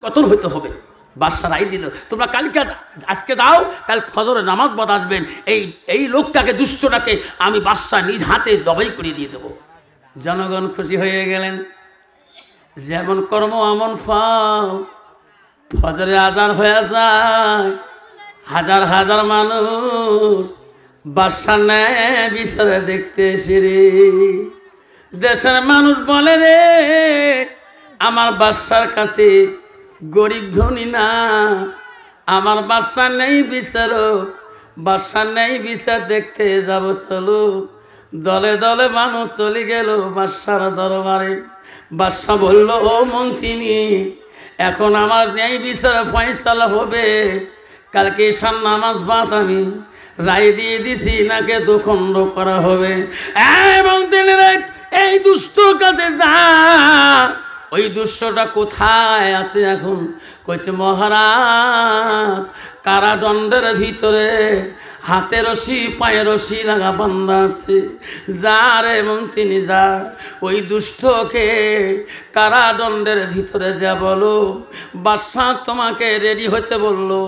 কতল হইতে হবে। বাদশা রায় দিল, তোমরা কালকে আজকে দাও, কাল ফজরে নামাজ বাদ আসবেন, এই লোকটাকে দুষ্টটাকে আমি বাদশা নিজ হাতে জবাই করে দিয়ে দেবো। জনগণ খুশি হয়ে গেলেন। যেমন কর্ম এমন ফল। ফজরে আজান হয়ে যায়, হাজার হাজার মানুষ বাদশার ন্যায় বিচারে দেখতে এসে রে। দেশের মানুষ বলে রে, আমার বাদশার কাছে গরিব ধনী না, আমার বাদশার নেই বিচার, বাদশার নেই বিচার দেখতে যাব চলো। দলে দলে মানুষ চলে গেল বাদশার দরবারে। বাদশা বলল, ও মন্ত্রিনী, এখন আমার ন্যায় বিচার ফয়সালা হবে। কালকে ঈশান নামাজ বাদ আমি রায় দিয়ে দিছি, নাকে দুখণ্ড করা হবে। এই দুষ্টর কাছে যা, ওই দুষ্টটা কোথায় আছে এখন? কইছে, মহারাজ কারাদণ্ডের ভিতরে হাতে রশি পায়ে রশি লাগা বান্ধা আছে। যা রে মন্ত্রী যা, ওই দুষ্টকে কারাদণ্ডের ভিতরে যা বলো, বাদশাহ তোমাকে রেডি হতে বললো,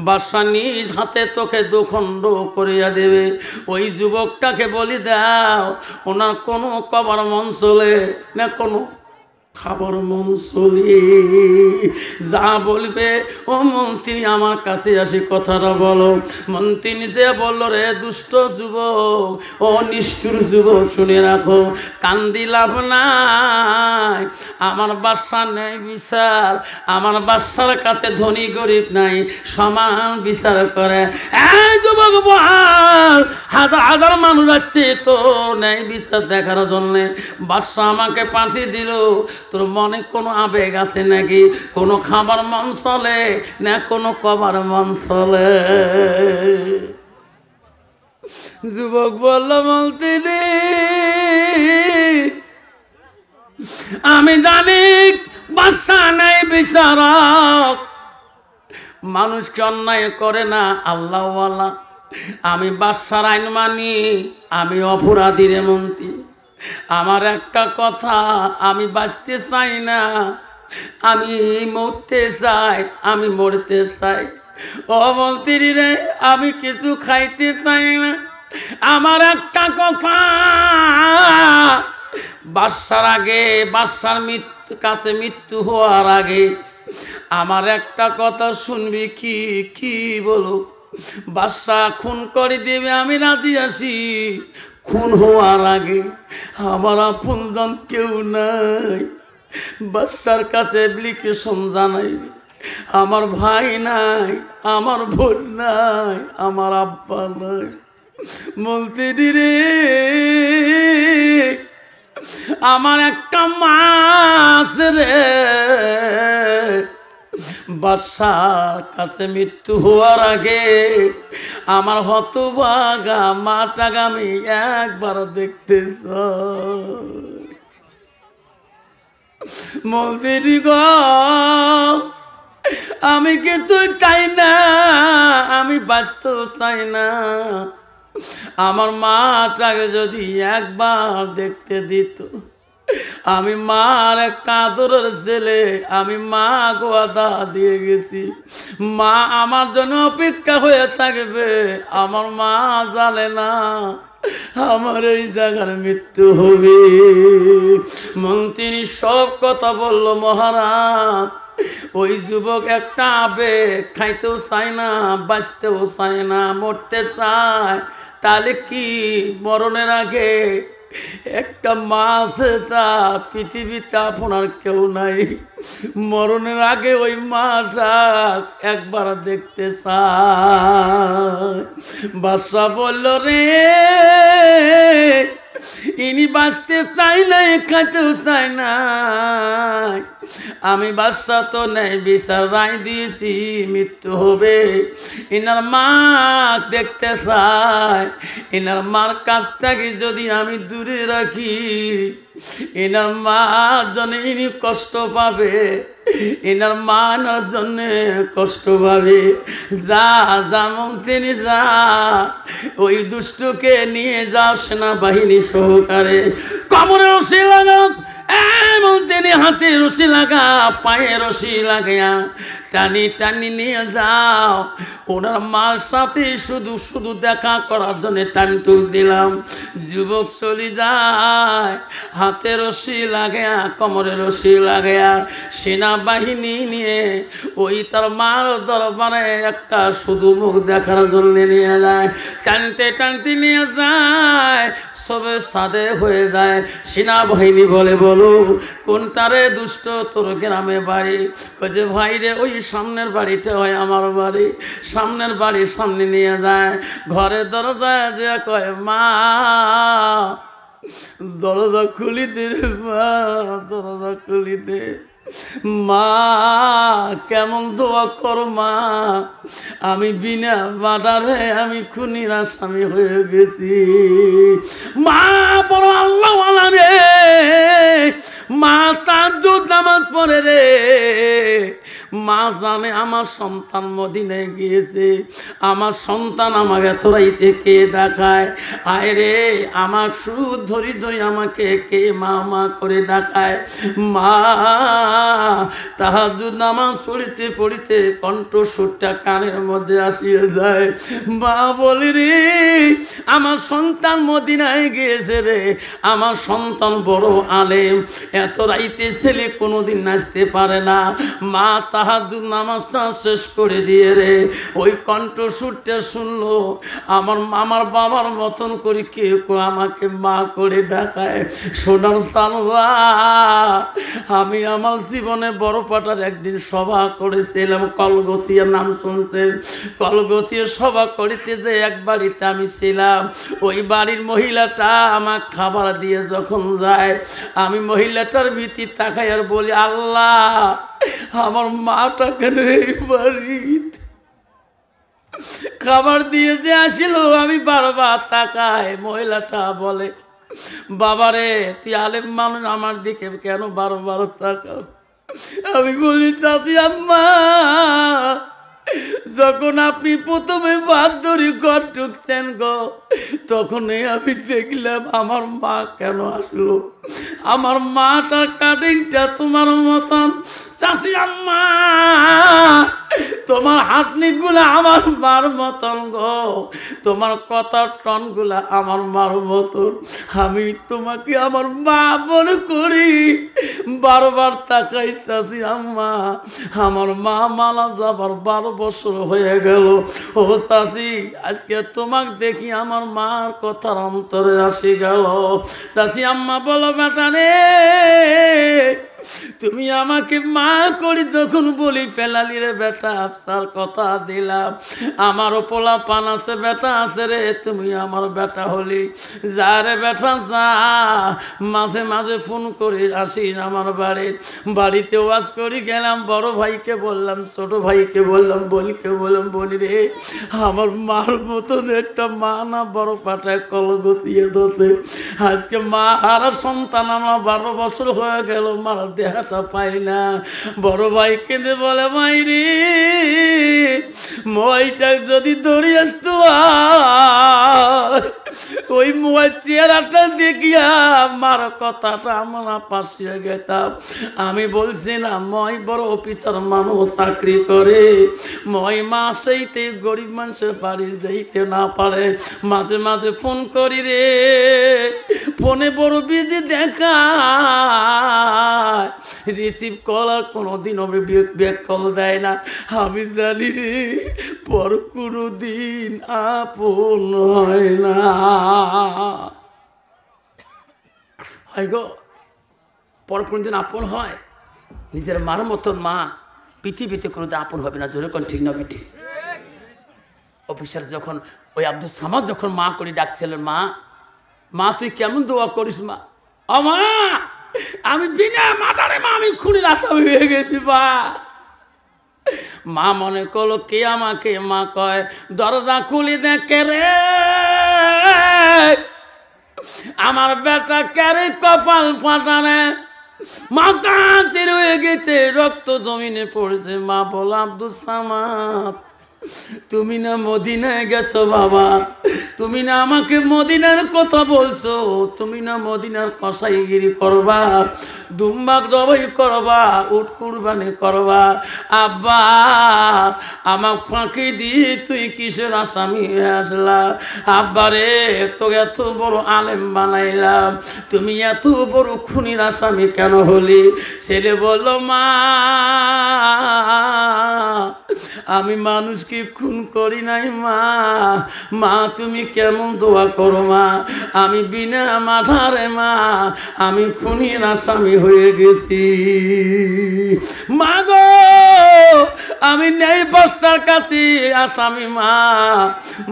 বাদশাহ নিজ হাতে তোকে দুখণ্ড করিয়া দেবে। ওই যুবকটাকে বলি দাও, ওনার কোনো কবর মঞ্চলে না কোনো খাবার মন চলি, যা বলবে ও মন্ত্রী আমার কাছে আসে কথাটা বলো। মন্ত্রী যে বলল, রে দুষ্ট যুবক, ও নিষ্ঠুর যুবক, শুনে রাখো, কান্দি লাভ নাই। আমার বাদশা নেই বিচার, আমার বাদশার কাছে ধনী গরিব নাই, সমান বিচার করে। এই যুবক বল, হাজার হাজার মানুষ যাচ্ছে তো নেই বিচার দেখার জন্যে। বাদশা আমাকে পাঠিয়ে দিল, তোর মনে কোনো আবেগ আছে নাকি? কোনো খাবার মন চলে না কোনো কবার মন চলে? যুবক বলল, মন্ত্রী আমি জানি বাদশা নাই বিচারক, মানুষকে অন্যায় করে না আল্লাহওয়ালা। আমি বাদশার আইন মানি, আমি অপরাধী রে মন্ত্রী। আমার একটা কথা, আমি বাঁচতে চাই না, আমি মরতে চাই, আমি মরতে চাই। ও মন্ত্রী রে, আমি কিছু খাইতে চাই না। আমার একটা কথা, বাদশার আগে, বাদশার কাছে মৃত্যু হওয়ার আগে আমার একটা কথা শুনবি কি? কি বলো? বাদশা খুন করে দেবে, আমি রাজি আছি। খুন হওয়ার আগে আমার আপনজন কেউ নাই, বাদশার কাছে অ্যাপ্লিকেশন জানাইবে। আমার ভাই নাই, আমার বোন নাই, আমার আব্বা নাই। মন্ত্রী রে, আমার একটা মাছ রে, বাদশার কাছে মৃত্যু হওয়ার আগে আমার হতভাগা মাটাকে আমি একবার দেখতে চাই। মন্ত্রী গো, আমি কিছু চাই না, আমি বাঁচতেও চাই না। আমার মাটাকে যদি একবার দেখতে দিত, আমি মার একটা আদরের ছেলে, আমি মা গোয়াদা দিয়ে গেছি, মা আমার জন্য অপেক্ষা হয়ে থাকবে। আমার মা জানে না আমার এই জায়গার মৃত্যু হবে। মন্ত্রী সব কথা বলল। মহারাজ, ওই যুবক একটা আবেগ, খাইতেও চায় না, বাঁচতেও চায় না, মরতে চায়। তাহলে কি মরণের আগে একটা মা আছে, তার পৃথিবীতে আপনার কেউ নাই, মরণের আগে ওই মাটা একবার দেখতে চায়। বাদশা বলল, রে ইনি বাঁচতে চাই না, খাইতেও চায় না। আমি বাদশা তো নেই বিচার রায় দিয়েছি, মৃত্যু হবে। ইনার মা দেখতে চায়, ইনার মার কাছ থেকে যদি আমি দূরে রাখি, এনার মার জন্য ইনি কষ্ট পাবে, এনার মানার জন্য কষ্ট পাবে। যা যা মন্ত্রী যা, ওই দুষ্টকে নিয়ে যাও সেনাবাহিনী সহকারে, কবরে রশি লাগাও, এমন তিনি হাতে রশি লাগা পায়ে রশি লাগাইয়া টানি টানি নিয়ে যাও। ওনার মার সাথে শুধু শুধু দেখা করার জন্য টানটু দিলাম। যুবক চলে যায়, হাতে রশি লাগাইয়া কোমরে রশি লাগাইয়া সেনাবাহিনী নিয়ে ওই তার মার দরবারে একটা শুধু মুখ দেখার জন্য নিয়ে যায়। টানতে টানতে নিয়ে যায়, সবে সাদে হয়ে যায়। সেনাবাহিনী বলে, বলো কোনটারে দুষ্ট তোর গ্রামে বাড়ি? যে ভাই রে ওই সামনের বাড়িটা হয় আমার বাড়ি। সামনের বাড়ির সামনে নিয়ে যায়, ঘরে দরজায় যে কয়, মা দরজা খুলি দে রে মা, দরজা খুলি দে। মা কেমন দোয়া কর মা, আমি বিনা বাডারে আমি খুনির আসামি হয়ে গেছি। মা বড় আল্লাহওয়ালা রে, মা তাহাজ্জুদ নামাজ পড়ে রে। মা জানে আমার সন্তান মদিনায় গিয়েছে, আমার সন্তান আমাকে এত রাইতে কে ডাকায়। আয় রে আমার সুদ ধরি ধরি আমাকে কে মা মা করে ডাকায়। মা তাহাজ্জুদ নামাজ পড়িতে পড়িতে কণ্ঠস্বরটা কানের মধ্যে আসিয়ে যায়। মা বলি রে আমার সন্তান মদিনায় গিয়েছে রে, আমার সন্তান বড় আলেম, এত রাইতে ছেলে কোনোদিন নাচতে পারে না। মা তাহাজ্জুদ নামাজটা শেষ করে দিয়ে রে ওই কণ্ঠস্বরটা শুনলো, আমার বাবার মতন করে কেউ আমাকে মা করে ডাকায়। সোনার সালরা, আমি আমার জীবনে বড় পাটার একদিন সভা করেছিলাম, কলগছিয়া নাম শুনছেন? কলগছিয়া সভা করিতে যে এক বাড়িতে আমি ছিলাম, ওই বাড়ির মহিলাটা আমার খাবার দিয়ে যখন যায়, আমি মহিলাটার ভীতি তাকাই আর বলি, আল্লাহ আমার মাটা কেন এই বাড়িতে খাবার দিয়ে যে আসিল? আমি বারবার তাকাই, মহিলাটা বলে, বাবারে তুই আলেম মানুষ, আমার দিকে কেন বারবার তাকাও? আমি বলি, চাচি আম্মা যখন আপনি প্রথমে বাদ ধরি ঘর ঢুকছেন গো, তখনই আমি দেখলাম আমার মা কেন আসলো। আমার মাটার কাটিংটা তোমার মতন। চাচি আম্মা তোমার হাতনি গুলা আমার মার মতন গো, তোমার কথার টন গুলা আমার মার মতন। আমি তোমাকে আমার মা মনে করি, বারবার তাকাই। চাচি আম্মা আমার মা মারা যাবার 12 বছর হয়ে গেল। ও চাচি আজকে তোমাকে দেখি আমার মার কথার অন্তরে আসি গেল। চাচি আম্মা বলো, বেটা রে তুমি আমাকে মা করি যখন বলি ফেলালি রে বেটা, আফসার কথা দিলাম, আমারও পোলা পান আছে, বেটা আছে রে, তুমি আমার বেটা হলি। যা রে বেটা যা, মাঝে মাঝে ফোন করে আসিস আমার বাড়িতে ওয়াজ করি গেলাম। বড় ভাইকে বললাম, ছোট ভাইকে বললাম, বলিকে বললাম, বলি রে আমার মার মতন একটা মা না বড় পাটায় কল গছিয়ে দোষে। আজকে মা হারা সন্তান আমার 12 বছর হয়ে গেল, মার দেহাটা পাই না। বড় ভাই কেঁদে বলে, মাইরি মইটা যদি ধরে আসতো, ওই মোবাইল চেহারাটা দেখিয়া আমার কথাটা আমার পাশে গেতাম। আমি বলছিলাম মই বড় অফিসার মানুষ চাকরি করে, মই মাসেইতে গরিব মানুষের বাড়ি যাইতে না পারে, মাঝে মাঝে ফোন করি রে, ফোনে বড় বিজি দেখা রিসিভ কল আর কোনোদিন ব্যাক কল দেয় না। আমি জানি রে পর কোনোদিন আপন হয় না। হয় গো, পর কোনদিন আপন হয়? নিজের মার মতন মা পৃথিবীতে কোনোদিন আপন হবে না। জোরে কোন ঠিক না বেঠি? অফিসার যখন ওই আব্দুল সামাদ যখন মা করে ডাকছিলেন, মা মা তুই কেমন দোয়া করিস মা? মা আমি বিনা মাতারে মা আমি খুনির আসামি হয়ে গেছি মা। মা মনে করলো কে আমাকে, মা কয় দরজা খুলি দেখে রে আমার বেটা ক্যারে কপাল ফাটানে, মাথা চির হয়ে গেছে, রক্ত জমিনে পড়েছে। মা বলো, আব্দুল সামাদ তুমি না মদিনায় গেছো বাবা, তুমি না আমাকে মদিনার কথা বলছো, তুমি না মদিনার কসাইগিরি করবা, দুম্বাক জবাই করবা, উট কুরবানি করবা। আব্বা আমার ফাঁকি দিয়ে তুই কিসের আসামি হয়ে আসলা? আব্বা রে, তো এত বড় আলেম বানাইলাম, তুমি এত বড় খুনির আসামি কেন হলি? ছেলে বলল, মা আমি মানুষকে খুন করি নাই মা। মা তুমি কেমন দোয়া করো মা, আমি বিনা মাথারে মা আমি খুনির আসামি হয়ে গেছি। মা গো, আমি নেই বস্তার কাছে আসামি মা।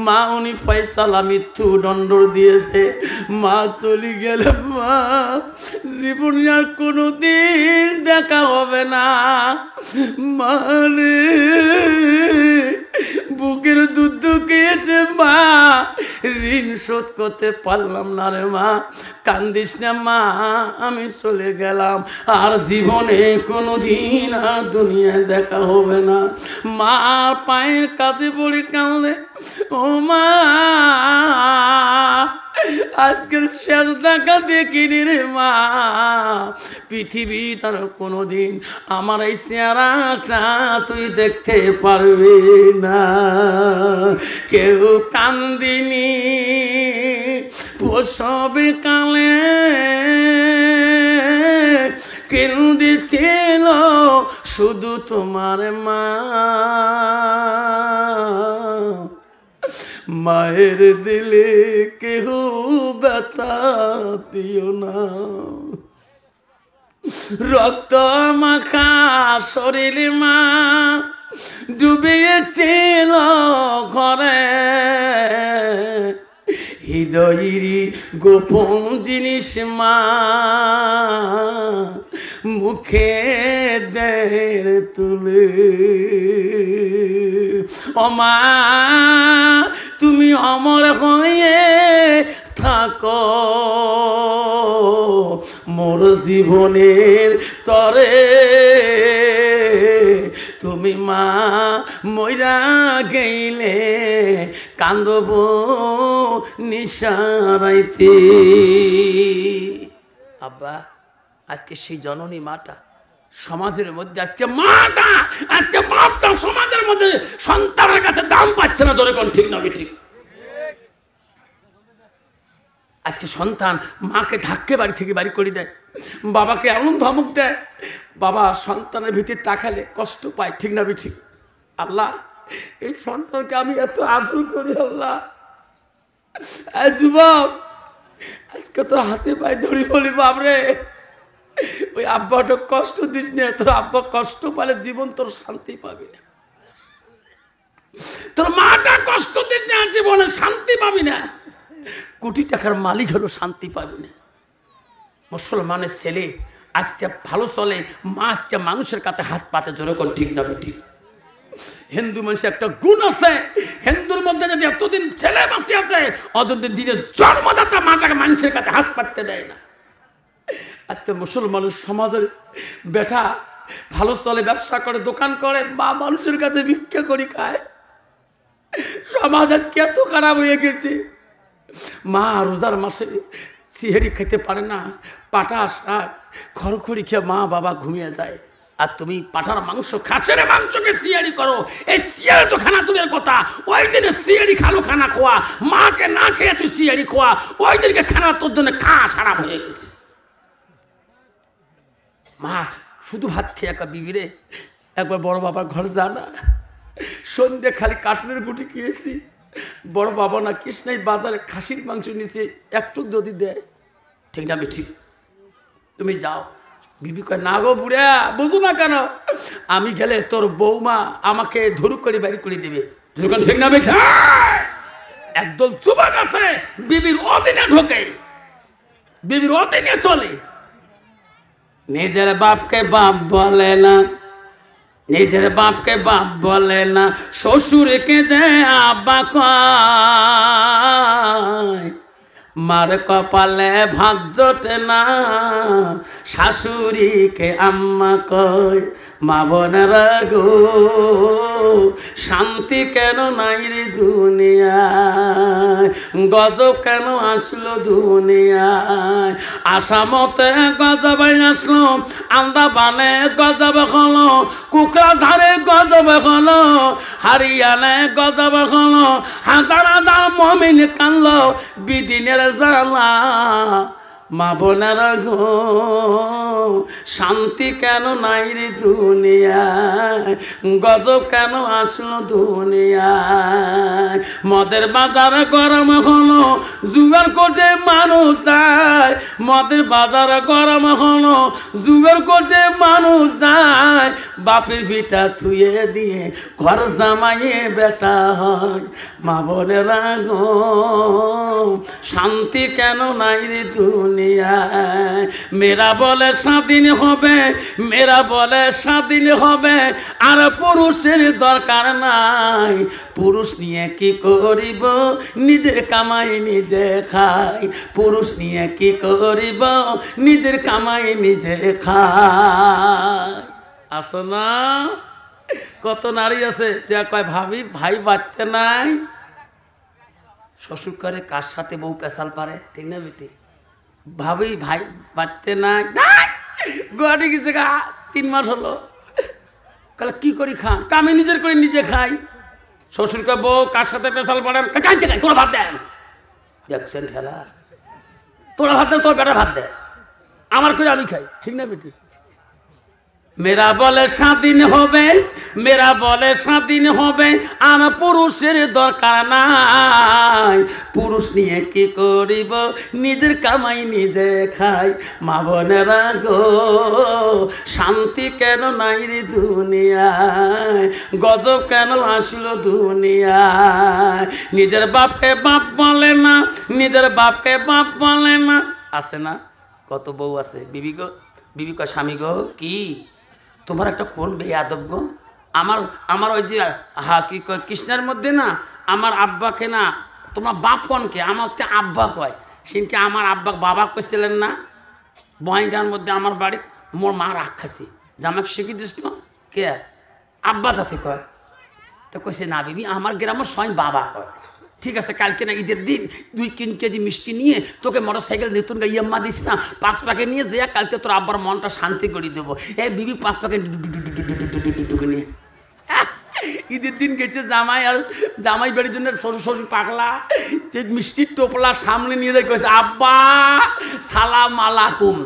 মা উনি ফয়সালা মৃত্যু দণ্ড দিয়েছে। মা চলে গেলে মা জীবনে আর কোনোদিন দেখা হবে না। মানে বুকের দুধ খেয়েছে মা, ঋণ শোধ করতে পারলাম না রে মা। কান্দিস না মা, আমি চলে গেলাম, আর জীবনে কোনোদিন আর দুনিয়ায় দেখা হবে না। মা পায়ের কাছে পড়ে কাঁদে, ও মা আজকের শেষ দেখা দেখিনি রে মা। পৃথিবী তার কোনোদিন আমার এই চেহারাটা তুই দেখতে পারবি না। কেউ কান্দিনি প্রসবে কালে, কেঁদেছিল শুধু তোমার মা। মায়ের দিলে কেহ ব্যথা দিও না, রক্ত মাখা শরীরে মা ডুবিয়েছিল ঘরে। হৃদয়েরই গোপন জিনিস মা মুখে দের তুলে। ও মা তুমি অমর হয়ে থাকো মোর জীবনের তরে। তুমি মা মইরা গেলে কান্দব নিশারাইতে। আব্বা আজকে সেই জননী মাটা সমাজের মধ্যে, আজকে মাটা, আজকে বাপটা সমাজের মধ্যে সন্তানের কাছে দাম পাচ্ছে না। ধরে কোন ঠিক না ঠিক? আজকে সন্তান মাকে ধাক্কে বাড়ি থেকে বাড়ি করে দেয়, বাবাকে এমন ধমক দেয়, বাবা সন্তানের ভিতরে তাকালে কষ্ট পায়। ঠিক না ঠিক? আল্লাহ এই সন্তানকে আমি এত আদর করি আল্লাহ। যুবক আজকে তোর হাতে পায়ে ধরি বলি, বাবরে ওই আব্বাটা কষ্ট দিস না। তোর আব্বা কষ্ট পালে জীবন তোর শান্তি পাবি না। তোর মাটা কষ্ট দিস না, জীবনে শান্তি পাবি না। কোটি টাকার মালিক হলো শান্তি পাবি না। মুসলমানের ছেলে আজকে ভালো চলে, মা আজকে মানুষের কাছে হাত পাতে। জোরে কোন ঠিক না ঠিক? হিন্দু মানুষের একটা গুণ আছে, হিন্দুর মধ্যে যদি এতদিন ছেলে বাঁচি আছে, অতদিন দিনে জন্মদাতা মাটাকে মানুষের কাছে হাত পাততে দেয় না। আজকে মুসলমানের সমাজের বেটা ভালো চলে, ব্যবসা করে, দোকান করে, মা মানুষের কাছে ভিক্ষা করি খায়। সমাজ আজকে এত খারাপ হয়ে গেছে। মা রোজার মাসে সিহেরি খেতে পারে না, পাটা শাক খড়খড়ি খেয়ে মা বাবা ঘুমিয়ে যায়। আর তুমি পাঠার মাংস, খাসের মাংসকে সিয়ারি করো। এই সিয়ারি তো খানা দূরের কথা, ওই দিনে সিয়ারি খালো খানা খোয়া, মাকে না খেয়ে তুই সিয়ারি খোয়া, ওই দিনকে খানা তোর জন্য খারাপ হয়ে গেছে। মা শুধু ভাত খেয়ে একা বিবিরে, একবার বড় বাবার ঘরে যা না, সন্ধ্যে খালি কাটনের গুটি খেয়েছি। বড় বাবা না কৃষ্ণাই বাজারে খাসির মাংস নিচে একটু যদি দেয়। ঠিক না ঠিক? তুমি যাও। বিবি কয়, না গো বুড়া, বুঝো না কেন? আমি গেলে তোর বৌমা আমাকে ধরু করে বাড়ি করে দেবে। ঠিক না বেঠা? একদল যুবক আছে বিবির অধীনে ঢোকে, বিবির অধীনে চলে, নিজের বাপকে বাপ বলে না, নিজের বাপকে বাপ বলে না, শ্বশুরকে দেয় আব্বা কয়। মার কপালে ভাত জোটে না, শাশুড়িকে আম্মা কয়। মা বোনেরা গো, শান্তি কেন নাই রে দুনিয়ায়, গজব কেন আসলো দুনিয়ায়। আসামতে গজব আসলো, আন্দামানে গজব হলো, কুকরাঝারে গজব হলো, হারিয়ানায় গজব হলো, হাজার হাজার মুমিন কানলো বিদিনের জ্বালা। মা বোনেরা গো, শান্তি কেন নাই রে দুনিয়ায়, গজব কেন আসলো দুনিয়ায়। মদের বাজার গরম হলো, জুগার কোটে মানুষ যায়। মদের বাজার গরম হলো, জুগার কোটে মানুষ যায়। বাপের ভিটা থুয়ে দিয়ে ঘর জামাইয়ে বেটা হয়। মা বোনেরা গো, শান্তি কেন নাই রে দুনিয়ায়। মেয়েরা বলে স্বাধীন হবে, মেয়েরা বলে স্বাধীন হবে, আর পুরুষের দরকার নাই। পুরুষ নিয়ে কি করিব, নিজের কামাই নিজে খাই। পুরুষ নিয়ে কি করিব, নিজের কামাই নিজে খাই। আসো না, কত নারী আছে যা কয় ভাবি ভাই বাড়তে নাই। শ্বশুর করে কার সাথে বউ পেশাল পারে, ঠিক না বেটি? ভাবি ভাই বাড়তে নাই, গুয়াহাটি গেছে গা 3 মাস হলো। কালে কি করি খান, কামে নিজের করে নিজে খাই। শ্বশুরকে বউ কার সাথে পেশাল পারেন, চাইতে খাই, তোরা ভাত দেন। দেখছেন খেলা, তোরা ভাত দেন, তোর বেটা ভাত দেয়, আমার করে আমি খাই, ঠিক না বেটি? মেয়েরা বলে স্বাধীন হবে, মেয়েরা বলে স্বাধীন হবে, আর পুরুষের দরকার নাই। পুরুষ নিয়ে কি করিব, নিজের কামাই নিজে খাই। মা বোনেরা গো, শান্তি কেন নাই রে দুনিয়ায়, গজব কেন আসলো দুনিয়ায়। নিজের বাপকে বাপ বলে না, নিজের বাপকে বাপ বলে না। আছে না, কত বউ আছে, বিবি গো, বিবি কয় স্বামী গো, কি তোমার একটা কোন বেয়াদব গো। আমার ওই যে কি কয় কৃষ্ণের মধ্যে না, আমার আব্বাকে না তোমার বাপ কনকে, আমার তো আব্বা কয়। সেদিনকে আমার আব্বা বাবা কইছিলেন না, বয়গাঁর মধ্যে আমার বাড়ি, মোর মা রাগ খাইছি যে আমাকে শিখি দিস তো কে আব্বা যাতে কয়। তো কইছে না বিবি, আমার গ্রামের স্বয়ং বাবা কয়। ঠিক আছে, কালকে না ঈদের দিন 2-3 কেজি মিষ্টি নিয়ে তোকে মোটর সাইকেল নতুন ইয়াম্মা দিস না, 5 প্যাকেট নিয়ে যে কালকে তোর আব্বার মনটা শান্তি করে দেবো। বিবি 5 প্যাকেট নিয়ে ঈদের দিন গেছে জামাই, আর জামাই বাড়ির জন্য শ্বশুর শ্বশুর পাগলা মিষ্টির টোপলা সামনে নিয়ে যায়, কইছে আব্বা সালাম আলাইকুম,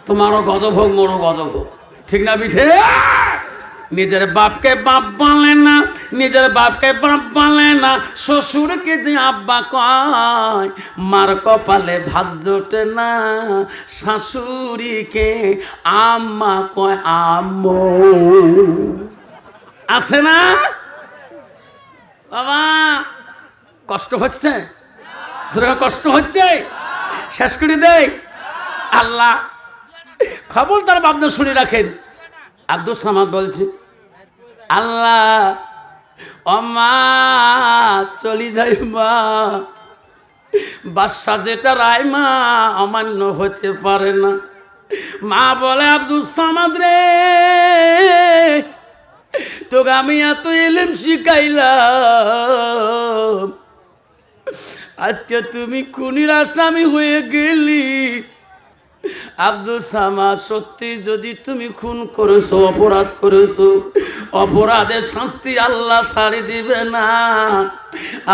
তোমারও গজব হোক মোরও গজব হোক, ঠিক না বিঠে? নিজের বাপকে বাপ বলে না, নিজের বাপকে বাপ বলে না, শ্বশুরকে যে আব্বা কয়। মার কপালে ভাত জোটে না, শাশুড়িকে আম্মা কয় আম্মু। আছে না বাবা? কষ্ট হচ্ছে, কষ্ট হচ্ছে, শেষ করে দেয় আল্লাহ। খবরদার বাপদের শুনে রাখেন। আব্দুল সামাদ বলছে, আল্লাহ অমা চলি যাই মা, বাদশা যেটা রায় মা অমান্য হতে পারে না। মা বলে আব্দুল সামাদ রে, তোকে আমি এত ইলম শিখাইলাম, আজকে তুমি খুনির আসামি হয়ে গেলি। আব্দুল সামাদ, সত্যি যদি তুমি খুন করেছো, অপরাধ করেছো, অপরাধের শাস্তি আল্লাহ ছাড়ি দিবে না।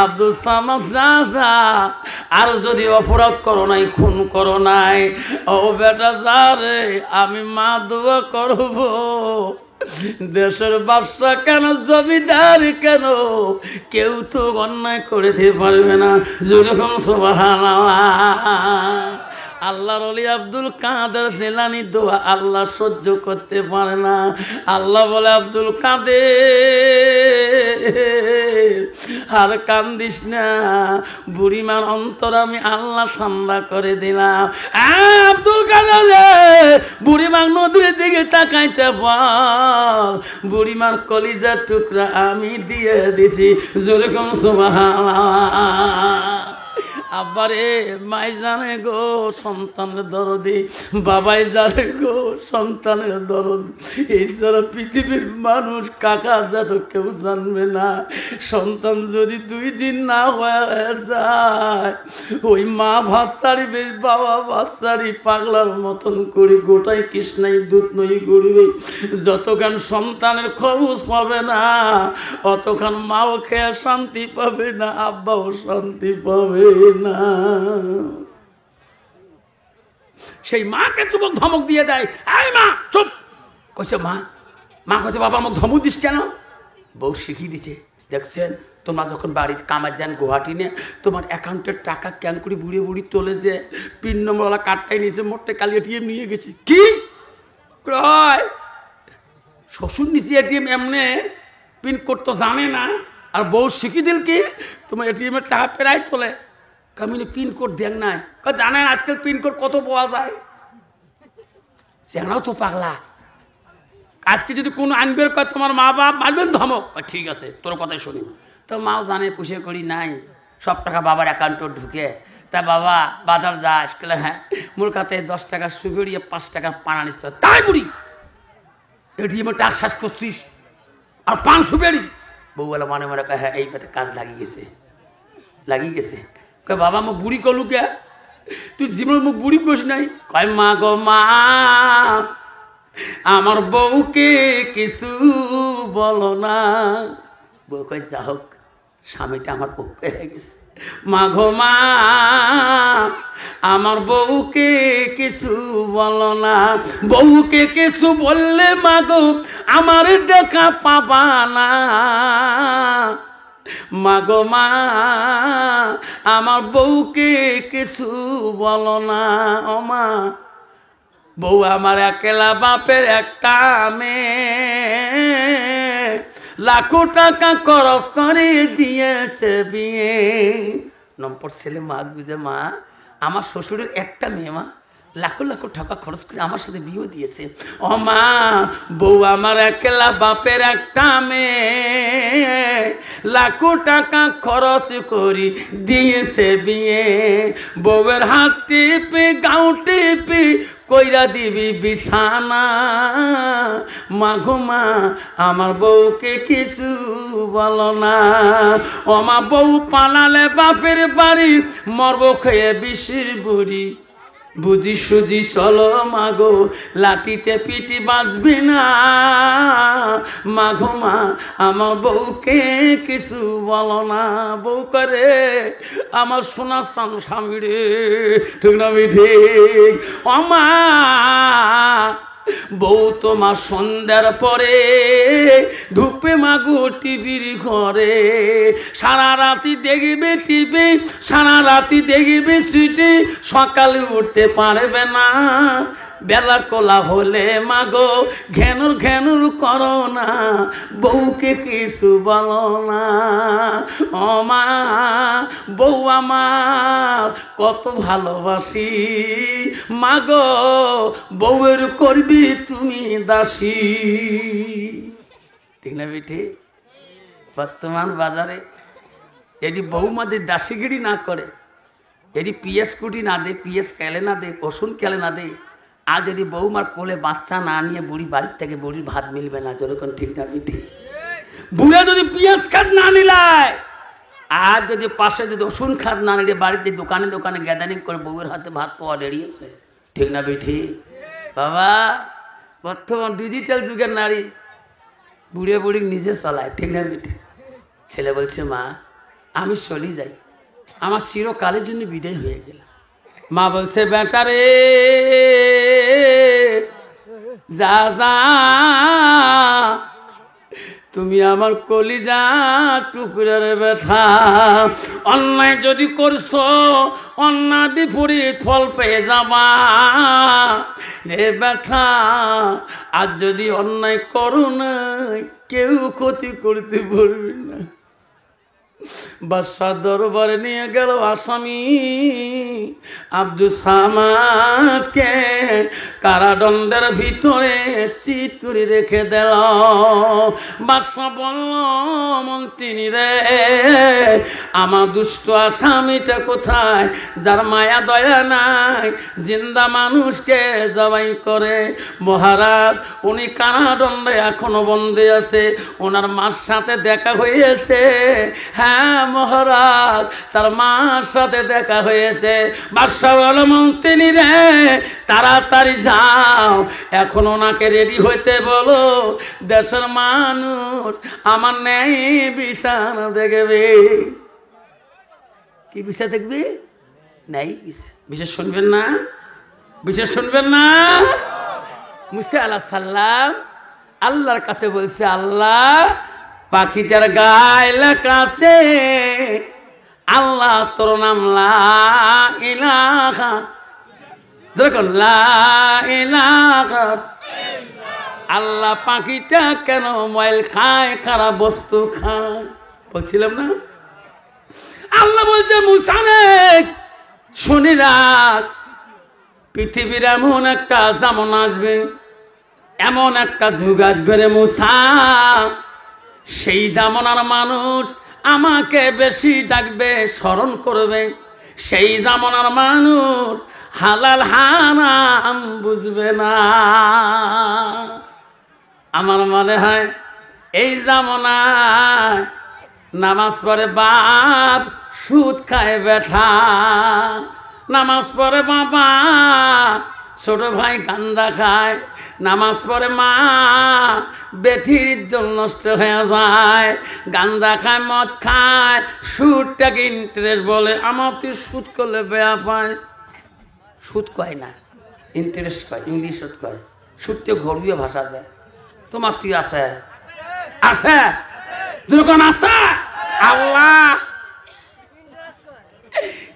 আব্দুল সামাদ যা যা, আর যদি অপরাধ করো নাই, খুন করো নাই, ও বেটা যা রে, আমি মা দোয়া করবো। দেশের বাদশা কেন, জমিদার কেন, কেউ তো অন্যায় করে দিতে পারবে না। যেরকম সুবহানাল্লাহ। আল্লাহর ওলি আব্দুল কাদের জিলানী দোয়া আল্লাহ সহ্য করতে পারে না। আল্লাহ বলে, আব্দুল কাদের আর কান্দিস না, বুড়িমার অন্তর আমি আল্লাহ ঠান্ডা করে দিলাম। আব্দুল কাদের, বুড়িমার নদীর দিকে তাকাইতে বল, বুড়িমার কলিজার টুকরা আমি দিয়ে দিছি। যেরকম সুবহানাল্লাহ। আব্বারে মাই জানে গো সন্তানের দরদি, বাবাই জানে গো সন্তানের দরদ। এই ছাড়া পৃথিবীর মানুষ কাকা যেন কেউ জানবে না। সন্তান যদি 2 দিন না হয়ে যায়, ওই মা ভাত ছাড়িবে, বাবা ভাত ছাড়ি পাগলার মতন করে গোটাই কৃষ্ণাই দুধ নই গড়িবে। যতক্ষণ সন্তানের খবর পাবে না, অতক্ষণ মাও খেয়ে শান্তি পাবে না, আব্বাও শান্তি পাবে না। সেই মাকে চুপক ধমক দিয়ে দেয়, এই মা চুপ। কইছে মা কইছে বাবা আমাকে ধমক দিস কেন? বউ শিখিয়ে দিচ্ছে, দেখছেন তোমরা যখন বাড়িতে কামার যান গুয়াহাটি নিয়ে, তোমার অ্যাকাউন্টের টাকা ক্যান করে বুড়ি বুড়ি তোলে যে পিন নম্বরওয়ালা কার্ডটাই নিয়েছে, মোটে কালি এটিএম নিয়ে গেছে। কি ক্রয় শ্বশুর নিচে এটিএম এমনি পিন কোড তো জানে না, আর বউ শিখিয়ে দিল কি তোমার এটিএমের টাকা প্রায় তোলে। কামিনে পিন কোড দেখ নাই, জানেন আজকাল পিন কোড কত পাওয়া যায়। সেনাও তো পাগলা। আজকে যদি কোনো আনবের কয় তোমার মা বাপ মারবেন ধমক, ঠিক আছে তোর কথাই শুনি। তো মাও জানে পুষে করি নাই, সব টাকা বাবার অ্যাকাউন্টে ঢুকে। তা বাবা বাজার যাস? হ্যাঁ। মোর কাছে 10 টাকা সুগড়ি 5 টাকার পান আনিস। তো তাই বুড়ি এটিএমের টাকা শেষ করছিস আর পান সুবেড়ি? বউ বলে মনে মনে কয় হ্যাঁ এই পাতে কাজ লাগিয়ে গেছে। কয় বাবা মুখ বুড়ি করলু কে? তুই জীবন মুখ বুড়ি করিস নাই। কয় মা গো মা, আমার বউকে কিছু বলো না। বউ কয় যা হোক স্বামীটা আমার পক্ষে হয়ে গেছে। মা গো মা, আমার বউকে কিছু বলো না। বউকে কিছু বললে মা গো আমার দেখা পাবা না। মা গো মা, আমার বউকে কিছু বলো না। ও মা, বউ আমার একলা বাপের একটা মেয়ে, লাখো টাকা খরচ করে দিয়েছে বিয়ে। নম্বর ছেলে মা বুঝে, মা আমার শ্বশুরের একটা মেয়ে, মা লাখো লাখো টাকা খরচ করে আমার সাথে বিয়ে দিয়েছে। ও মা, বউ আমার একলা বাপের একটা মেয়ে, লাখো টাকা খরচ করে দিয়েছে বিয়ে। বউয়ের হাত টিপে গাউ টিপে কইরা দিবি বিছানা। মা গো মা, আমার বউকে কিছু বলো না। ও মা, বউ পালালে বাপের বাড়ি, মরব খেয়ে বিষের বুড়ি। বুঝি সুজি চলো মাগো, লাঠিতে পিটি বাঁচবি না। মাঘো মা, আমার বউকে কিছু বলো না। বউ করে আমার সোনা স্বামী রে, ঠিক না ঠিক? ও মা, বউ তোমার সন্ধ্যার পরে ঢুকবে মাগো টিভির ঘরে। সারা রাতি দেখবে টিভি, সারা রাতি দেখবে সিটি, সকালে উঠতে পারবে না। বেলা কোলা হলে মাগো ঘেনুর ঘেনুর করো না। বউকে কিছু বলো না। ও মা, বউ আমার কত ভালোবাসি। মাগো বউয়ের করবি তুমি দাসী, ঠিক না বেটি? বর্তমান বাজারে যদি বউমাদের দাসীগিরি না করে, যদি পিএস কুটি না দে, পিএস কেলে না দে, রসুন কেলে না দে, আর যদি বউমার কোলে বাচ্চা না নিয়ে বুড়ি বাড়ির থেকে বুড়ির ভাত মিলবে না। যেরকম ঠিক না বেটি? বুড়ে যদি পিঁয়াজ খাট না নিলায়, আর যদি পাশে যদি রসুন খাট না নিলে, বাড়িতে দোকানে দোকানে গ্যাদারিং করে বউয়ের হাতে ভাত পাওয়া বেরিয়েছে, ঠিক না বেটি? বাবা, বর্তমান ডিজিটাল যুগের নারী বুড়ে বুড়ি নিজে চালায়, ঠিক না বেটি? ছেলে বলছে মা আমি চলে যাই, আমার চিরকালের জন্য বিদায় হয়ে গেল। মা বলছে বেটা রে যা যা, তুমি আমার কলিজা টুকরার ব্যথা। অন্যায় যদি করছো, অন্যায় বিপরীত ফল পেয়ে যাবা রে ব্যথা। আর যদি অন্যায় করো না, কেউ ক্ষতি করতে পারবে না। বাদশাহ দরবারে নিয়ে গেল আসামি, আব্দুস সামাদকে কারাদণ্ডের ভিতরে চিৎ করে রেখে দিল। বাদশা বলল, মন্ত্রী রে, আমার দুষ্ট আসামিটা কোথায়, যার মায়া দয়া নাই, জিন্দা মানুষকে জবাই করে। মহারাজ, উনি কারাদণ্ডে এখনো বন্দী আছে, ওনার মার সাথে দেখা হয়েছে। হ্যাঁ মহারাজ, তার মার সাথে দেখা হয়েছে। বাদশা বলল, মন্ত্রী রে, তাড়াতাড়ি যাও, এখন ওনাকে রেডি হইতে বলো। দেশের মানুষ আমার নেই বিচার দেখবে। কি বিচার দেখবে? নেই বিচার। বিচার শুনবেন না? বিচার শুনবেন না? মুসা আলাইহিস সালাম আল্লাহর কাছে বলছে, আল্লাহ, পাখিটার গায়ে লেখা আছে, আল্লাহ তোর নাম লা ইলাহা, দেখুন লা ইলাহা। আল্লাহ, পাখিটা কেন ময়ল খায়, খারাপ বস্তু খায়? বলছিলাম না? আল্লাহ বলছে, মুসা রে, শুনি রাখ, পৃথিবীর এমন একটা জামন আসবে, এমন একটা যুগ আসবে রে মুসা, সেই জামানার মানুষ আমাকে বেশি ডাকবে, স্মরণ করবে। সেই জামানার মানুষ হালাল হারাম বুঝবে না। আমার মনে হয় এই জামানায় নামাজ পড়ে বাপ, সুদ খায় বেঠা। নামাজ পড়ে বাবা, ছোট ভাই গান্দা খায়। নামাজ পড়ে মা, বেঠির ইজ্জত নষ্ট হয়ে যায়। গান্দা খায়, মদ খায়, সুদটাকে ইন্টারেস্ট বলে। আমার তুই সুদ করলে বেয়া পায়। সুদ কয় না, ইন্টারেস্ট কয়, ইংলিশত কয়। সুদকে ঘরুয়া ভাষা দেয়। তোমার তুই আছে? আছে? দুর্গণ আছে? আল্লাহ,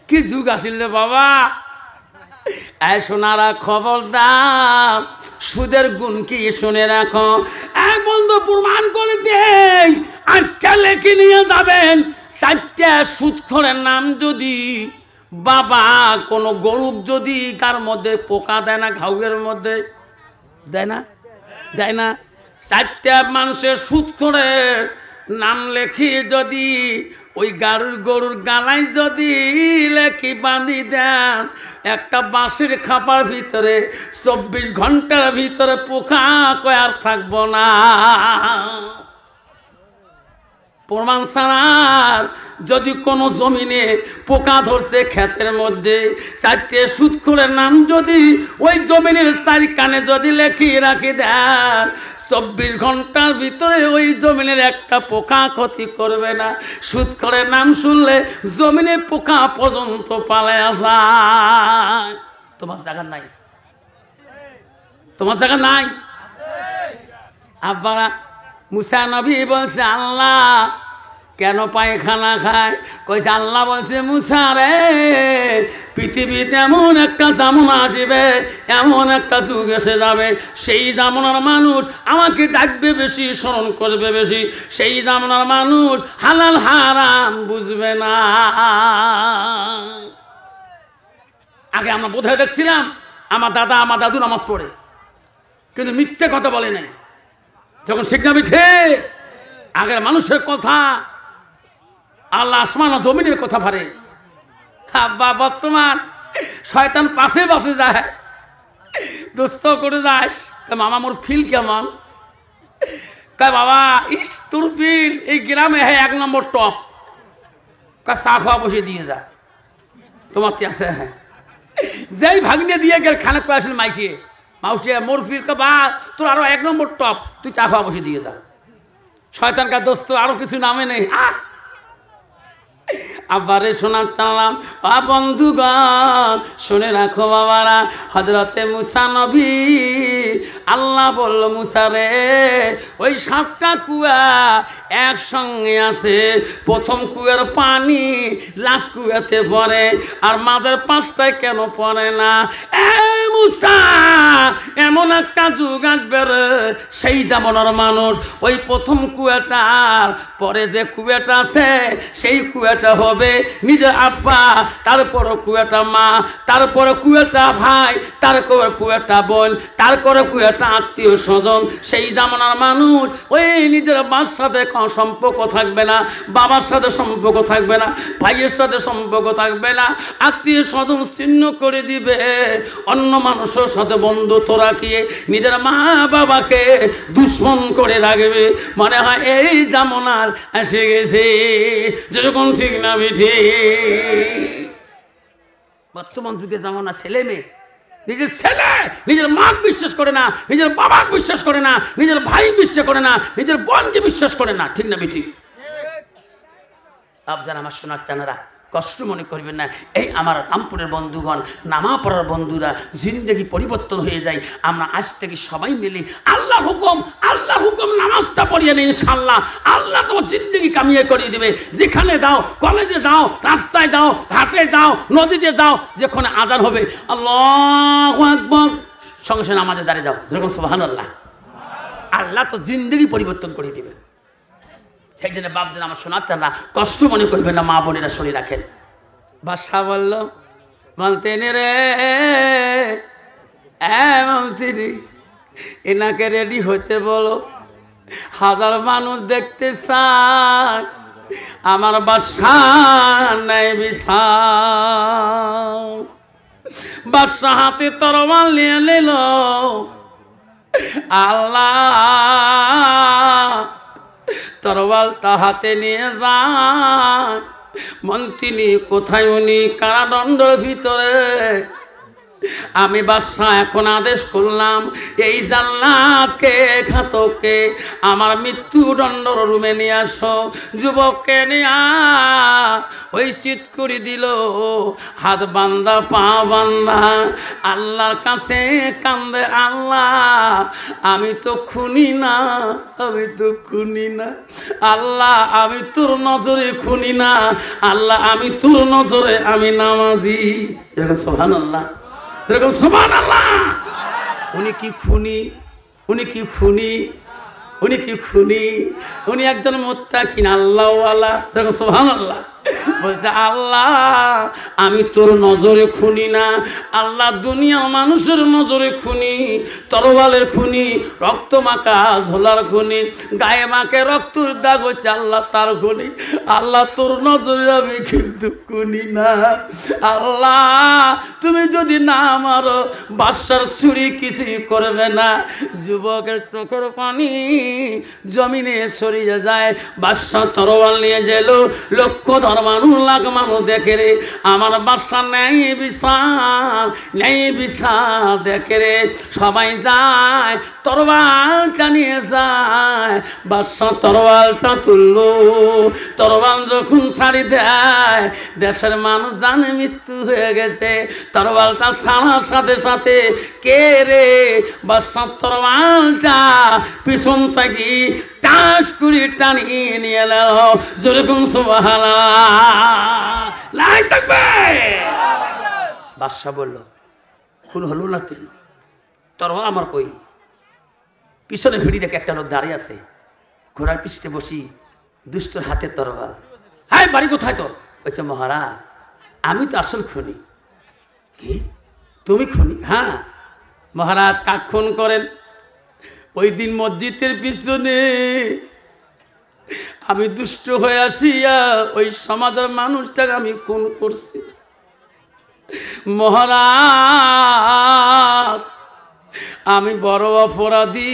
কি যুগ আসিল রে বাবা! এই সোনারা খবরদার, সুদের গুণ কি শুনে রাখো। এক বন্ধু প্রমাণ করে দেই, আজকে লেখে নিয়ে যাবেন 4টা সুদখোরের নাম। যদি বাবা কোনো গরুক যদি কার মধ্যে পোকা দেয় না, ঘাউয়ের মধ্যে দেয় না, দেয় না, 4টা মানুষের সুদখোরের নাম লেখি যদি ওই গরুর গালায় যদি লেখি বাঁধি দেন, একটা বাঁশের খাপার ভিতরে 24 ঘন্টার ভিতরে পোকা কয়ার থাকবো না। প্রমাণ ছাড়া যদি কোনো জমিনে পোকা ধরছে ক্ষেতের মধ্যে, 4টে সুদখোরের নাম যদি ওই জমিনের 4 কানে যদি লেখি রাখি দেন, 24 ঘন্টার ভিতরে ওই জমিনের একটা পোকা ক্ষতি করবে না। সুদখোরের নাম শুনলে জমিনে পোকা পর্যন্ত পালায়া যায়। তোমার জায়গা নাই, তোমার জায়গা নাই। আব্বারা মুসা নবী বলছে, আল্লাহ কেন পায়খানা খায়? কইছে, আল্লাহ বলছে, মুসা রে, পৃথিবীতে এমন একটা জামানা আসবে, এমন একটা যুগ এসে যাবে, সেই জামানার মানুষ আমাকে ডাকবে বেশি, স্মরণ করবে বেশি। সেই জামানার মানুষ হালাল হারাম বুঝবে না। আগে আমরা বোধহয় দেখছিলাম আমার দাদা আমার দাদু নামাজ পড়ে, কিন্তু মিথ্যে কথা বলে নাই। যখন শিখনা মিঠে আগের মানুষের কথা, আল্লাহ আসমান ও জমিনের কথা ভারে। আব্বা বর্তমান শয়তান পাশে পাশে যায়, দোস্ত করে যাস, মামা মোর ফিল কেমন? কয় বাবা, ইস তোর ফিল এই গ্রামে হ্যাঁ 1 নম্বর টপ। কয় চা খাওয়া বসে দিয়ে যা, তোমার কি আছে? হ্যাঁ, যেই ভাগ্নে দিয়ে গেল খানেক পায় আসলে মাইসে মাউসে মোর ফিল, বা তোর আরো 1 নম্বর টপ, তুই চা খাওয়া বসে দিয়ে যা। শয়তান কা দোস্ত আরো কিছু নামে নেই। আবারে শোনাচ্ছিলাম, বন্ধুগণ শুনে রাখো বাবারা, হযরতে মুসা নবী, আল্লাহ বলল মুসা রে, ওই 7টা কুয়া একসঙ্গে আছে। প্রথম কুয়ার পানি লাস্ট কুয়াতে পড়ে, আর মাঝের পাঁচটায় কেন পড়ে না? মুসা, এমন একটা যুগ আসবে রে, সেই জামানার মানুষ ওই প্রথম কুয়াটার পরে যে কুয়াটা আছে সেই কুয়াটা হবে নিজের আব্বা, তারপরে কুয়াটা মা, তারপরে কুয়াটা ভাই, তারপরে কুয়াটা বোন, তারপরে কুয়াটা আত্মীয় স্বজন। সেই জামানার মানুষ ওই নিজের বাবার সাথে সম্পর্ক থাকবে না, বাবার সাথে সম্পর্ক থাকবে না, ভাইয়ের সাথে সম্পর্ক থাকবে না, আত্মীয় স্বজন ছিন্ন করে দিবে, অন্য মানুষের সাথে বন্ধুত্ব রাখিয়ে নিজের মা বাবাকে দুশ্মন করে রাখবে। মনে হয় এই জামানার এসে গেছে, যেরকম ঠিক না বেঠে। বর্তমান যুগের জামানা ছেলে মেয়ে নিজের ছেলে নিজের মা বিশ্বাস করে না, নিজের বাবা বিশ্বাস করে না, নিজের ভাই বিশ্বাস করে না, নিজের বোনকে বিশ্বাস করে না, ঠিক না বেঠি? আপনারা আমার শোনার চানারা কষ্ট মনে করবেন না। এই আমার রামপুরের বন্ধুগণ, নামা পড়ার বন্ধুরা, জিন্দগি পরিবর্তন হয়ে যায়। আমরা আজ থেকে সবাই মিলে আল্লাহর হুকুম নামাজটা পড়িয়ে নেই, ইনশাআল্লাহ আল্লাহ তোমার জিন্দগি কামিয়ে করিয়ে দেবে। যেখানে যাও, কলেজে যাও, রাস্তায় যাও, ঘাটে যাও, নদীতে যাও, যেখানে আজান হবে আল্লাহু আকবার, সঙ্গে সঙ্গে নামাজে দাঁড়িয়ে যাও, যেরকম সুবহানাল্লাহ। আল্লাহ তো জিন্দগি পরিবর্তন করে দিবে। সেই জন্য বাপজন আমার শোনাচ্ছেন না, কষ্ট মনে করবেন না, মা বোনেরা শুনে রাখেন। বাদশা বলল, মন্ত্রী রে, মন্ত্রী এনাকে রেডি হতে বলো, হাজার মানুষ দেখতে চায় আমার বাদশা নাই বিশাল। বাদশা হাতে তরবাল নিয়ে নিল, আল্লাহ তরবালটা হাতে নিয়ে যায়। মন্ত্রী কোথায়? উনি কারাদণ্ডের ভিতরে। আমি বাদশা এখন আদেশ করলাম, এই জাল্লাদকে, ঘাতককে আমার মৃত্যুদণ্ডর রুমে নিয়ে আসো। যুবককে নিয়ে ওই চিৎ করে দিল, হাত বান্দা পা বান্দা আল্লাহর কাছে কান্দে, আল্লাহ আমি তো খুনি না, আমি তো খুনি না, আল্লাহ আমি তোর নজরে খুনি না, আল্লাহ আমি তোর নজরে আমি নামাজি। এরকম সুবহানাল্লাহ, এরকম সুবহানাল্লাহ। উনি কি খুনি? উনি কি খুনি? উনি কি খুনি? উনি একজন মুত্তাকিন আল্লাহওয়ালা। এরকম সুবহানাল্লাহ। বলছে আল্লাহ আমি তোর নজরে খুনি না, আল্লাহ দুনিয়ার মানুষের নজরে খুনি, তরবালের খুনি, রক্ত মাখা ঝোলার খুনি, গায়ে মাকে রক্তর দাগ হচ্ছে আল্লাহ তার খুনি, আল্লাহ তোর নজরে আমি কিন্তু খুনি না। আল্লাহ তুমি যদি না মারো বাদশার ছুরি কিছুই করবে না। যুবকের চোখের পানি জমিনে সরিয়ে যায়। বাদশা তরবাল নিয়ে গেল, লক্ষ মানুষ লাখ মানুষ দেখে রে, আমার বাদশা নেই বিচার, নেই বিচার দেখে রে, সবাই যায় তরবালটা নিয়ে যায়। বাদশা তরবালটা তুললো, তরবাল যখন ছাড়ি দেয় দেশের মানুষ জানে মৃত্যু হয়ে গেছে। তরবালটা ছাড়ার সাথে সাথে কে রে বাদশা তরবালটা পিছন থেকে টাস করে টানিয়ে নিয়ে এলো, যেরকম সুবহানাল্লাহ। বাদশা বলল খুন হলো না কেন? তরবাল আমার কই? পিছনে ভিড়ি দেখে একটা লোক দাঁড়িয়ে আছে, ঘোড়ার পিছনে বসি, দুষ্টর হাতে তরবাল। হ্যাঁ বাড়ি কোথায় তোর? বলছে মহারাজ আমি তো আসল খুনি। কি তুমি খুনি? হ্যাঁ। মহারাজ কাক খুন করেন? ওই দিন মসজিদের পিছনে আমি দুষ্ট হয়ে আসিয়া ওই সমাজের মানুষটাকে আমি খুন করছি। মহারাজ আমি বড় অপরাধী,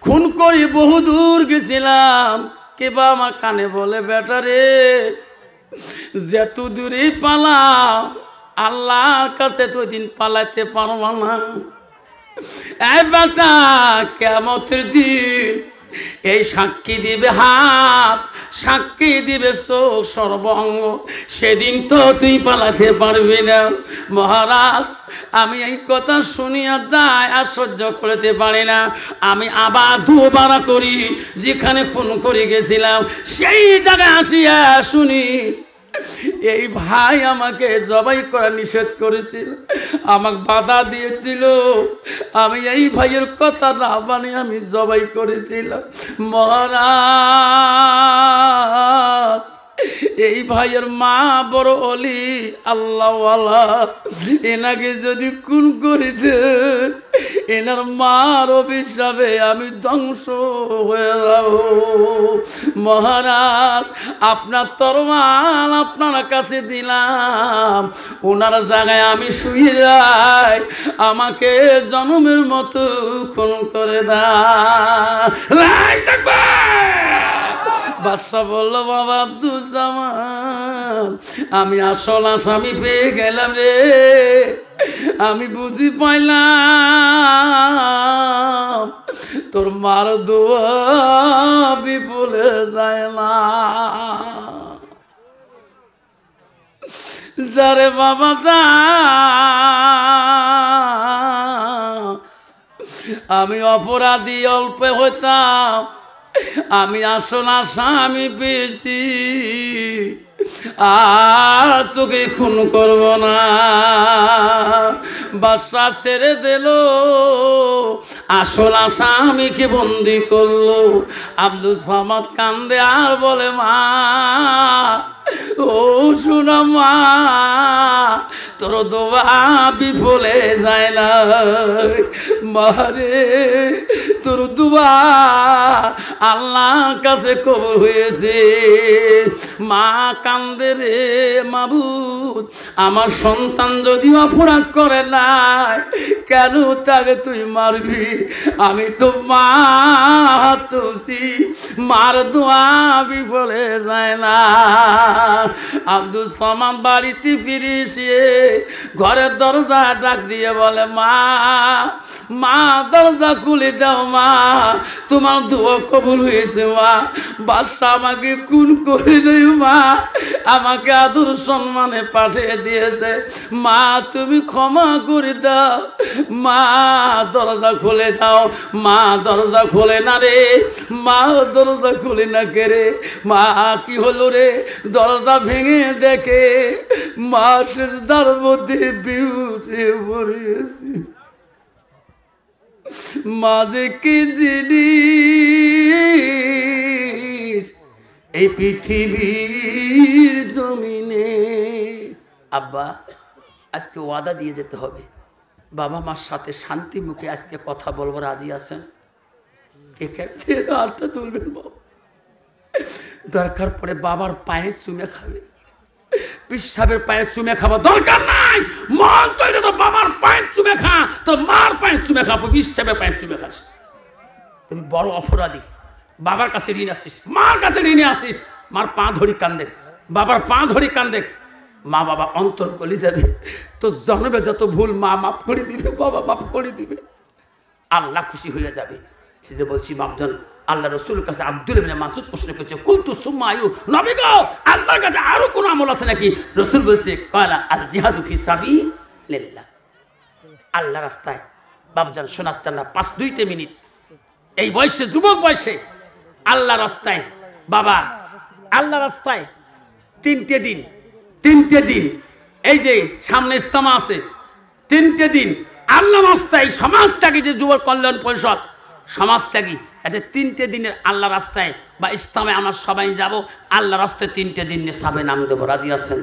খুন করি বহু দূর গেছিলাম। কেবা আমার কানে বলে বেটারে যেত দূরে পালাও আল্লাহর কাছে তো দিন পালাইতে পারবা না। এই বেটা কিয়ামতের দিন এই সাক্ষী দিবে হাত, সাক্ষী দিবে চোখ, সর্বাঙ্গ। সেদিন তো তুই পালাতে পারবি না। মহারাজ, আমি এই কথা শুনিয়া যাই আর সহ্য করতে পারি না। আমি আবার দুবার করি, যেখানে খুন করে গেছিলাম সেই জায়গায় আসিয়া শুনি এই ভাই আমাকে জবাই করা নিষেধ করেছিল, আমাকে বাধা দিয়েছিল। আমি এই ভাইয়ের কথা না মানে আমি জবাই করেছিলাম। মহারাজ, এই ভাইয়ের মা বড় অলি, আল্লাহওয়ালা। এনাকে যদি খুন করে দেন, এনার মার অভিশাপে আমি ধ্বংস হয়ে যাব। মহারাজ, আপনার তরবাল আপনার কাছে দিলাম, ওনার জায়গায় আমি শুয়ে যাই, আমাকে জনমের মতো খুন করে দেয়। বাদশাহ বলল, বাবা আব্দুজ্জামান, আমি আসল আসামি পেয়ে গেলাম রে। আমি বুঝি পাইলাম তোর মার দোয়া বিফলে যায় না। যারে বাবা যা, আমি অপরাধী অল্প হইতাম, আমি আসল আসামি পেয়েছি, আর তোকে খুন করব না। বাদশা ছেড়ে দিল, আসল আসামিকে বন্দি করলো। আব্দুল সামাদ কান্দে আর বলে, মা ও শোনা মা, তোর দোয়া বিফলে যায় না। মারে, তোর দোয়া আল্লাহর কাছে কবুল হয়েছে। মা কান্দে রে, মাবুদ, আমার সন্তান যদি অপরাধ করে নাই, কেন তাকে তুই মারবি? আমি তো মা তুলছি, মার দোয়া বিফলে যায় না। আব্দুল সামাদ বাড়িতে ফিরে এসে ঘরের দরজা ডাক দিয়ে বলে, মা মা দরজা খুলে দাও, মা তোমার দোয়া কবুল হয়েছে। মা, বাদশা আমাকে খুন করে দেয়, মা আমাকে আদর সম্মানে পাঠিয়ে দিয়েছে, মা তুমি ক্ষমা করে দাও। মা দরজা খুলে দাও। মা দরজা খোলে না রে, মা দরজা খুলে না কে রে। মা কি হলো রে? দরজা ভেঙে দেখে মা সেজদার মধ্যে বিউটে পড়েছি। মাঝে কি জিনিস এই পৃথিবীর জমিনে। আব্বা, আজকে ওয়াদা দিয়ে যেতে হবে, বাবা মার সাথে শান্তি মুখে আজকে কথা বলবো, রাজি আছেন? হাতটা তুলবেন বাবা, দরকার পড়ে বাবার পায়ে চুমে খাবে, পিসাবের পায়ে চুমে খাবো, দরকার নাই মন তৈরি তো বাবার পায়ে চুমে খা, তো মার পায়ে চুমে খাবো, পিসাবের পায়ে চুমে খাস। তুমি বড় অপরাধী, বাবার কাছে ঋণ আসিস, মার কাছে ঋণে আসিস। মার পা ধরি কান্দে, বাবার পা ধরি কান্দে, মা বাবা অন্তর গলি যাবে। তো জন্মে যত ভুল মা মাফ করে দিবে, বাবা মাফ করে দিবে, আল্লাহ খুশি হয়ে যাবে। সেটা বলছি বাপজন, আল্লাহ রসুলের কাছে আব্দুল ইবনে মাসউদ প্রশ্ন করেছে, কুলতু সুম্মা আয়ু, নবী গো আল্লাহর কাছে আরো কোন আমল আছে নাকি? রসুল বলছে, কয়লা আল জিহাদু ফি সাবিলিল্লাহ, আল্লাহ রাস্তায়। বাপজান শোনাচ্ছেন না, 5-2 মিনিট এই বয়সে, যুবক বয়সে আল্লাহ রাস্তায়, বাবা আল্লাহ রাস্তায় 3টে দিন, এই যে সামনে ইস্তেমা আছে, 3টে দিন আল্লাহ রাস্তায়। সমাজত্যাগী যে যুবক কল্যাণ পরিষদ সমাজত্যাগী, এতে 3টে দিনের আল্লাহ রাস্তায় বা ইসলামে আমরা সবাই যাব, আল্লাহ রাস্তায় 3টে দিন নিসাবে নাম দেবো। রাজি আছেন?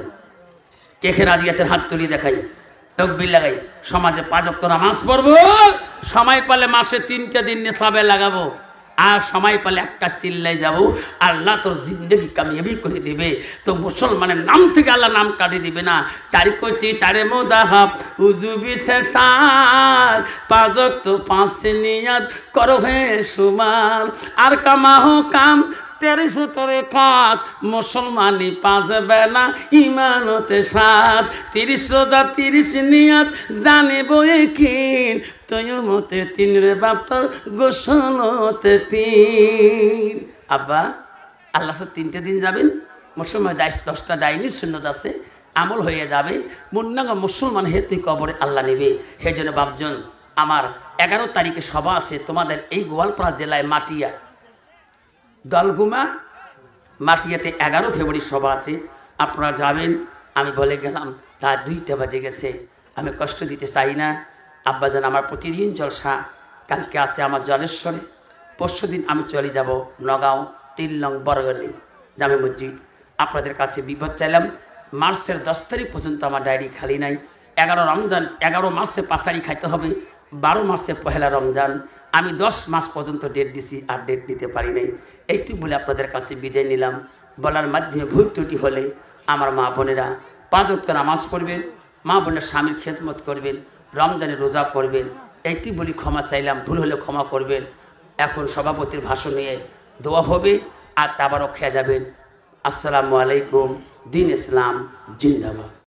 কে কে রাজি আছেন? হাত তুলি দেখাই, তকবীর লাগাই। সমাজে 5 ওয়াক্ত নামাজ পড়বো, সময় পেলে মাসে 3টে দিন নিসাবে লাগাবো, আর সময় পেলে একটা চিল্লাই যাব, আল্লাহ তোর জিন্দগি কামিয়াবি করে দিবে। তো মুসলমানের নাম থেকে আল্লাহ নাম কাটিয়ে দিবে না। 4 করছি 4 মোদাহাব উজুবি সেসাল, 5 ওয়াক্ত 5 নিয়াত করো হে সুমার, আর কামাহ কাম 13 খাত, মুসলমানি 5 বেলা ইমানতে 7, 30 রোজা 30 নিয়াত জানিব একিন, তয়মতে 3 রে বাপ তোর গোসলতে 3। আব্বা আল্লাহ 3টে দিন যাবেন, মুসলমান 10টা ডাইনি সুন্নত আছে, আমল হয়ে যাবে, মুন্নাঙ্গ মুসলমান হে তুই কবরে আল্লাহ নেবে। সেই জন্য বাপজন আমার 11 তারিখে সভা আছে তোমাদের এই গোয়ালপাড়া জেলায় মাটিয়া দলগুমা মাটিয়াতে 11 ফেব্রুয়ারি সভা আছে, আপনারা যাবেন। আমি বলে গেলাম রাত 2টা বাজে গেছে, আমি কষ্ট দিতে চাই না। আব্বাজান আমার প্রতিদিন জলসা, কালকে আছে আমার জলেশ্বরে, পরশু দিন আমি চলে যাব নগাঁও 3 নং বরগলি জামে মসজিদ। আপনাদের কাছে বিপদ চাইলাম, মার্চের 10 তারিখ পর্যন্ত আমার ডায়েরি খালি নাই। 11 রমজান, 11 মার্চে পাঁচারি খাইতে হবে, 12 মার্চে পহেলা রমজান। আমি 10 মাস পর্যন্ত ডেট দিছি, আর ডেট দিতে পারি নাই। এইটুকু বলে আপনাদের কাছে বিদায় নিলাম। বলার মাধ্যমে ভুল ত্রুটি হলে আমার মা বোনেরা 5 ওয়াক্ত নামাজ পড়বেন, মা বোনের স্বামীর খেদমত করবেন, রমজানে রোজা করবেন। এইটুকু বলি ক্ষমা চাইলাম, ভুল হলে ক্ষমা করবেন। এখন সভাপতির ভাষণ নিয়ে দোয়া হবে আর তারপরও খেয়ে যাবেন। আসসালামু আলাইকুম। দিন ইসলাম জিন্দাবাদ।